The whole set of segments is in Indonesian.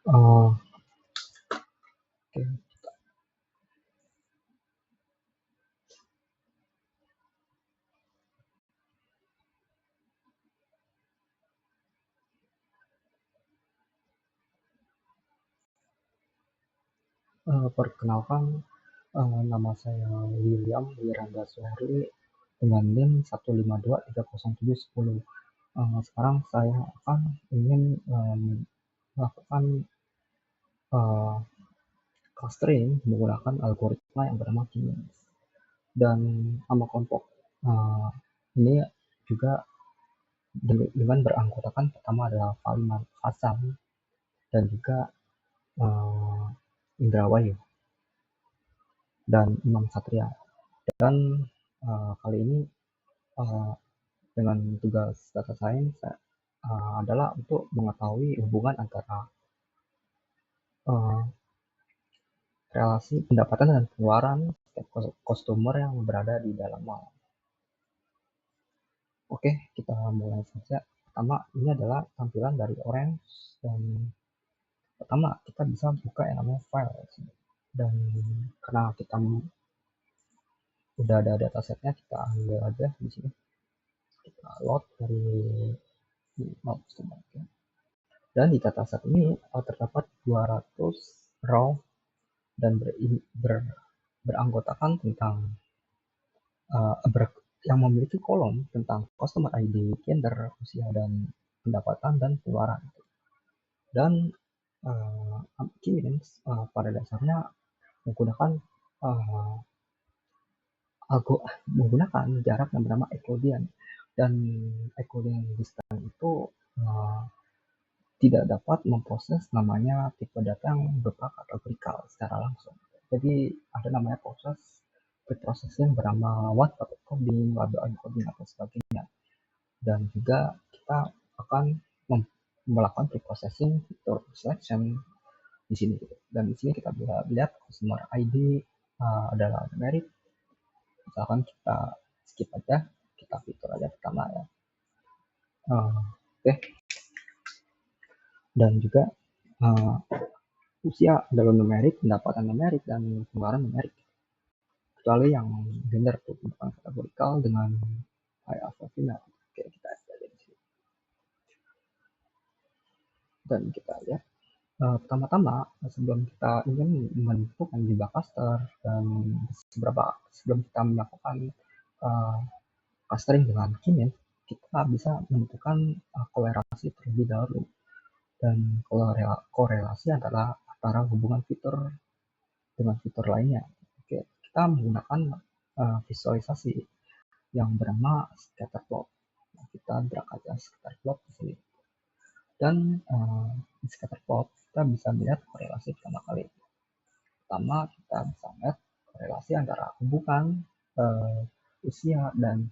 Oke. Perkenalkan, nama saya William Wiranda Suhari dengan NIM 1523071. Sekarang saya akan ingin melakukan uh, clustering menggunakan algoritma yang bernama K-means. Dan nama kelompok uh, ini juga dengan beranggotakan pertama adalah Fahmi Hasan dan juga uh, Indra Wahyu dan Imam Satria. Dan kali ini dengan tugas data science adalah untuk mengetahui hubungan antara uh, relasi pendapatan dan pengeluaran setiap customer yang berada di dalam mall. Oke, kita mulai saja. Pertama, ini adalah tampilan dari Orange dan pertama kita bisa buka yang namanya file dan karena kita udah ada datasetnya, kita ambil aja di sini, kita load dari dan di dataset ini terdapat 200 row dan beranggotakan tentang yang memiliki kolom tentang customer ID, gender, usia, dan pendapatan dan pengeluaran. Dan K-means pada dasarnya menggunakan menggunakan jarak yang bernama Euclidean, dan Euclidean distance itu tidak dapat memproses namanya tipe data yang berupa kategorikal secara langsung. Jadi ada namanya proses preprocessing bernama one-button coding, label encoding atau sebagainya. Dan juga kita akan melakukan preprocessing fitur selection di sini. Dan di sini kita bisa lihat customer ID adalah numeric. Misalkan kita skip aja, kita fitur aja pertama ya. Oke. Dan juga usia adalah numerik, pendapatan numerik, dan pengeluaran numerik. Kecuali yang gender tuh bukan kategorikal dengan high alpha female. Oke, kita lihat di sini. Dan kita lihat pertama-tama sebelum kita ingin menentukan jumlah cluster dan sebelum kita melakukan clustering dengan K-means, kita bisa menentukan kolerasi terlebih dahulu. Dan korelasi adalah antara hubungan fitur dengan fitur lainnya. Oke, kita menggunakan visualisasi yang bernama scatter plot. Nah, kita drag aja scatter plot di sini. Dan di scatter plot kita bisa melihat korelasi pertama kali. Pertama kita bisa melihat korelasi antara hubungan usia dan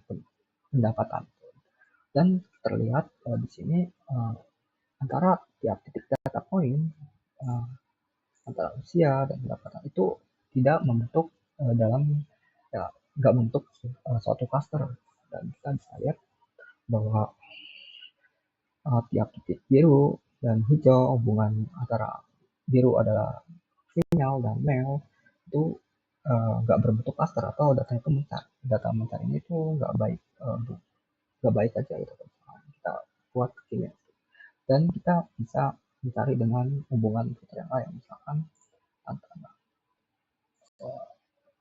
pendapatan. Dan terlihat di sini antara tiap titik data point antara usia dan pendapatan itu tidak membentuk nggak membentuk suatu cluster. Dan kita bisa lihat bahwa tiap titik biru dan hijau, hubungan antara biru adalah female dan male, itu nggak berbentuk cluster atau data itu mencar. Data mencar ini tuh nggak baik aja gitu. Kita buat begini dan kita bisa mencari dengan hubungan fitur yang lain, misalkan antara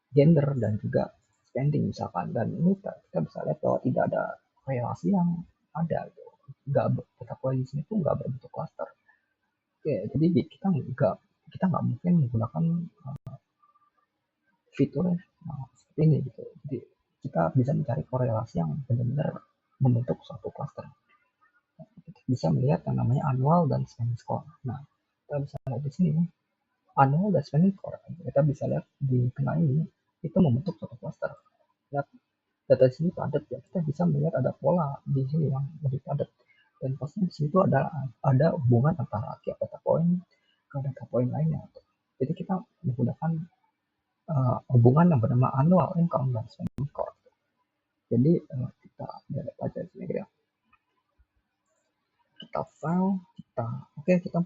gender dan juga spending misalkan. Dan ini kita bisa lihat bahwa tidak ada relasi yang ada gitu. Nggak, data point di sini tuh nggak berbentuk cluster. Oke, jadi kita nggak mungkin menggunakan fitur seperti ini gitu. Jadi kita bisa mencari korelasi yang benar-benar membentuk suatu cluster. Kita bisa melihat yang namanya annual dan spending score. Nah, kita bisa lihat di sini annual dan spending score. Kita bisa lihat di tengah ini itu membentuk suatu cluster. Lihat data di sini padat ya, kita bisa melihat ada pola di sini yang lebih padat. Dan pasti di situ ada hubungan antara tiap data point ke data point lainnya. Jadi kita menggunakan hubungan yang bernama annual income dan spending score. Jadi kita lihat aja sini ya. Kita file, kita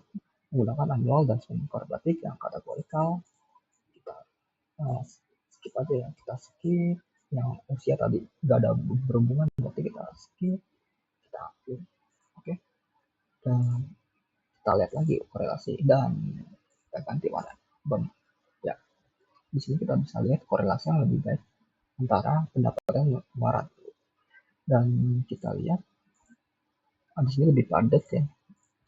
menggunakan annual dan semiografic yang kategorikal. Kita skip aja ya, kita skip yang usia tadi nggak ada berhubungan, berarti kita skip, kita upload. Oke, dan kita lihat lagi korelasi dan kita ganti warna. Ya, di sini kita bisa lihat korelasi yang lebih baik antara pendapatan muara, dan kita lihat di sini lebih padat ya.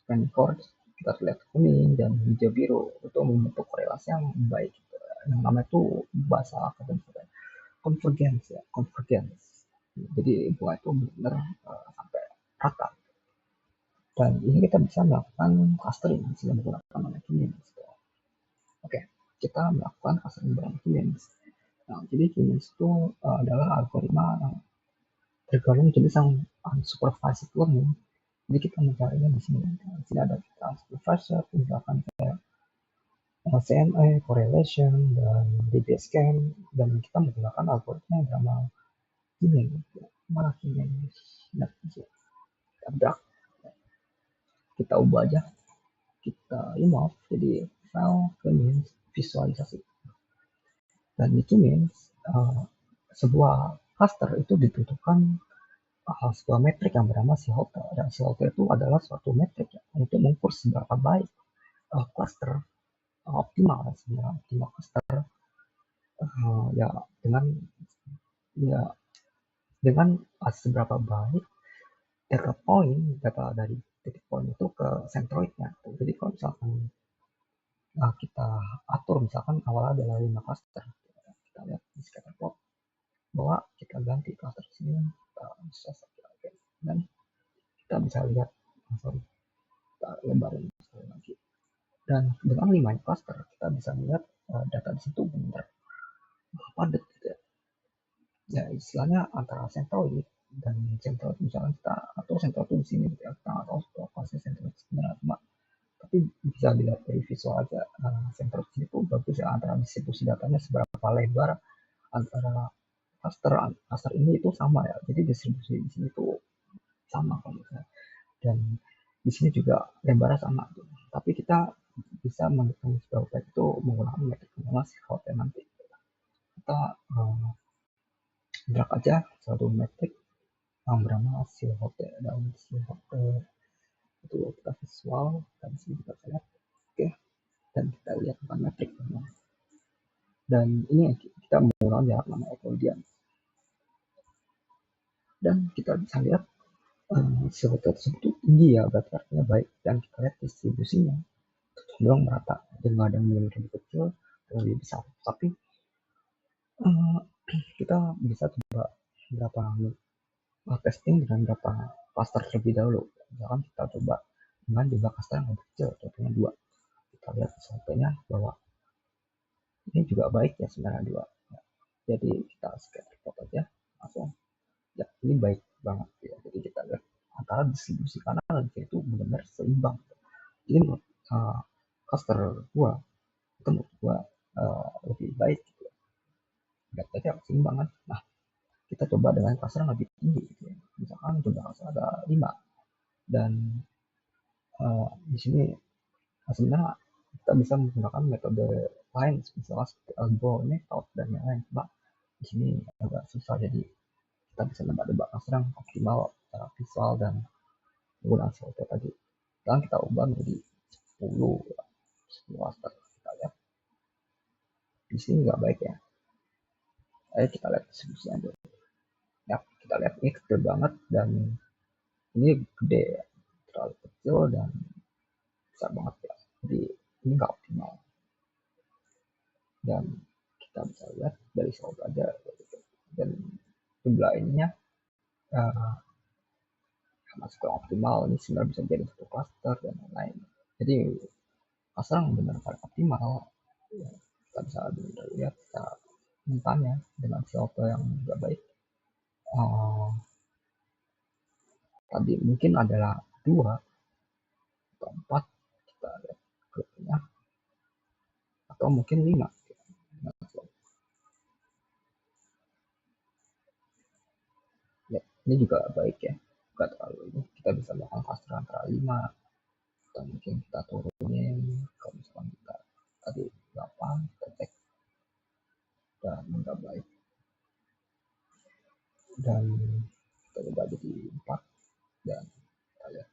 Skor kita lihat kuning dan hijau biru itu membentuk korelasi yang baik. Yang namanya itu bahasa akademiknya convergence ya, convergence. Jadi buah itu benar sampai rata. Dan ini kita bisa melakukan clustering dengan menggunakan K-means. Oke, kita melakukan clustering dengan K-means. Nah, jadi K-means itu adalah algoritma yang tergolong jenis yang unsupervised learning. Jadi kita mencarinya di sini. Di sini ada kita supervisor, misalkan kayak CMA, correlation, dan DBSCAN, dan kita menggunakan algoritma yang bernama K-means. Mana K-means? Nah, kita drag, kita ubah aja, kita remove jadi file K-means visualisasi. Dan di K-means sebuah cluster itu dibutuhkan sebuah metrik yang bernama C-Hotel. Dan C-Hotel itu adalah suatu metrik ya, untuk mengukur seberapa baik cluster optimal, sebenarnya optimal cluster ya dengan ya dengan seberapa baik data dari titik point itu ke centroidnya. Jadi kalau misalkan kita atur, misalkan awalnya adalah 5 cluster, kita lihat di scatter plot bahwa kita ganti cluster sini, kita bisa dan kita bisa lihat, kita lebarin sekali lagi, dan dengan 5 cluster kita bisa lihat data di situ benar padat gitu ya. Ya istilahnya antara centroid dan centroid, misalnya kita atau centroid itu di sini gitu ya, kita atau lokasi centroid sebenarnya, tapi bisa dilihat dari visual aja. Centroid itu bagus ya, antara distribusi datanya seberapa lebar antara cluster ini itu sama ya, jadi distribusi di sini tuh sama kalau misalnya, dan di sini juga lebarnya sama gitu. Tapi kita bisa menentukan seberapa baik itu menggunakan metrik simulasi hotel nanti. Kita drag aja satu metrik yang bernama C-Hotel, dan C-Hotel itu kita visual, dan sini kita lihat. Oke, dan kita lihat bukan metrik, dan ini kita menggunakan jarak nama Euclidean, dan kita bisa lihat C-Hotel tersebut tinggi ya, berarti artinya baik, dan kita lihat distribusinya cenderung merata, dengan ada yang lebih kecil lebih besar. Tapi kita bisa coba berapa testing dengan berapa cluster terlebih dahulu. Misalkan kita coba dengan jumlah cluster yang lebih kecil, contohnya 2. Kita lihat hasilnya bahwa ini juga baik ya, sebenarnya 2. Jadi kita scatter plot aja langsung. Ya, ini baik banget ya. Jadi kita lihat antara distribusi kanan dan kiri itu benar-benar seimbang. Jadi menurut cluster 2 itu menurut gua lebih baik gitu ya. Lihat aja seimbang kan. Nah, kita coba dengan cluster yang lebih tinggi gitu ya. Misalkan jumlah cluster ada 5, dan di sini sebenarnya kita bisa menggunakan metode lain, misalnya seperti elbow method dan yang lain. Cuma di sini agak susah, jadi kita bisa nebak-nebak cluster yang optimal secara visual dan menggunakan software tadi. Sekarang kita ubah menjadi 10 cluster. Kita lihat di sini nggak baik ya. Ayo kita lihat distribusinya dulu. Ya, kita lihat ini kecil banget, dan ini gede ya, terlalu kecil dan besar banget ya. Jadi ini nggak optimal, dan kita bisa lihat dari soal aja dan jumlah ininya masih kurang optimal. Ini sebenarnya bisa jadi satu cluster dan lain-lain. Jadi cluster yang benar-benar optimal ya, kita bisa lihat kita mintanya dengan software yang juga baik. Tadi mungkin adalah 2 atau 4, kita lihat grupnya, atau mungkin 5. Ya, ini juga baik ya, nggak terlalu ini, kita bisa melakukan cluster antara 5 atau mungkin kita turunin kalau misalkan kita tadi 8 kita cek dan nggak baik, dan kita coba jadi 4 dan kita lihat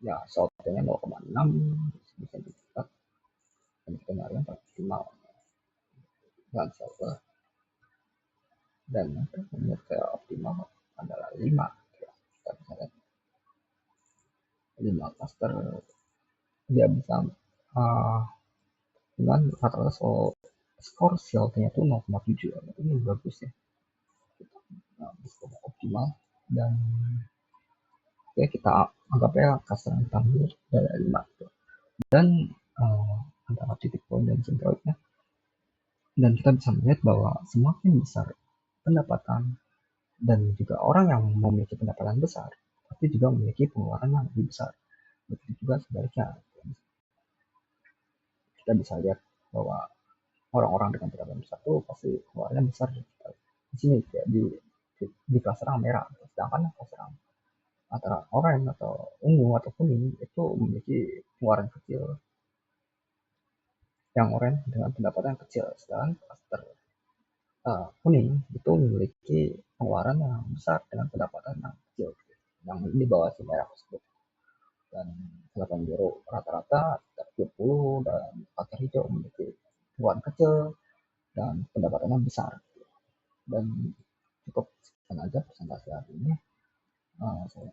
ya shortnya 0,6 bisa dicetak dan kita nyari yang optimal dan salah, dan menurut saya optimal adalah 5 ya. Kita bisa lihat 5 cluster dia bisa dengan rata-rata skor CLT-nya itu 0,7 ini bagus ya, nah, optimal, dan ya kita anggapnya cluster yang tangguh dari 5 gitu. Dan antara titik poin dan centroidnya, dan kita bisa melihat bahwa semakin besar pendapatan dan juga orang yang memiliki pendapatan besar tapi juga memiliki pengeluaran yang lebih besar, begitu juga sebaliknya. Kita bisa lihat bahwa orang-orang dengan pendapatan besar itu pasti pengeluarannya besar di sini ya, di cluster yang merah, sedangkan cluster yang antara oranye atau ungu atau kuning itu memiliki pengeluaran kecil, yang oranye dengan pendapatan kecil, sedangkan cluster kuning itu memiliki pengeluaran yang besar dengan pendapatan yang kecil, yang di bawah si merah tersebut. Dan silakan biru rata-rata 70 dan cluster hijau memiliki pengeluaran kecil dan pendapatannya besar. Dan cukup sekian aja presentasi hari ini. Saya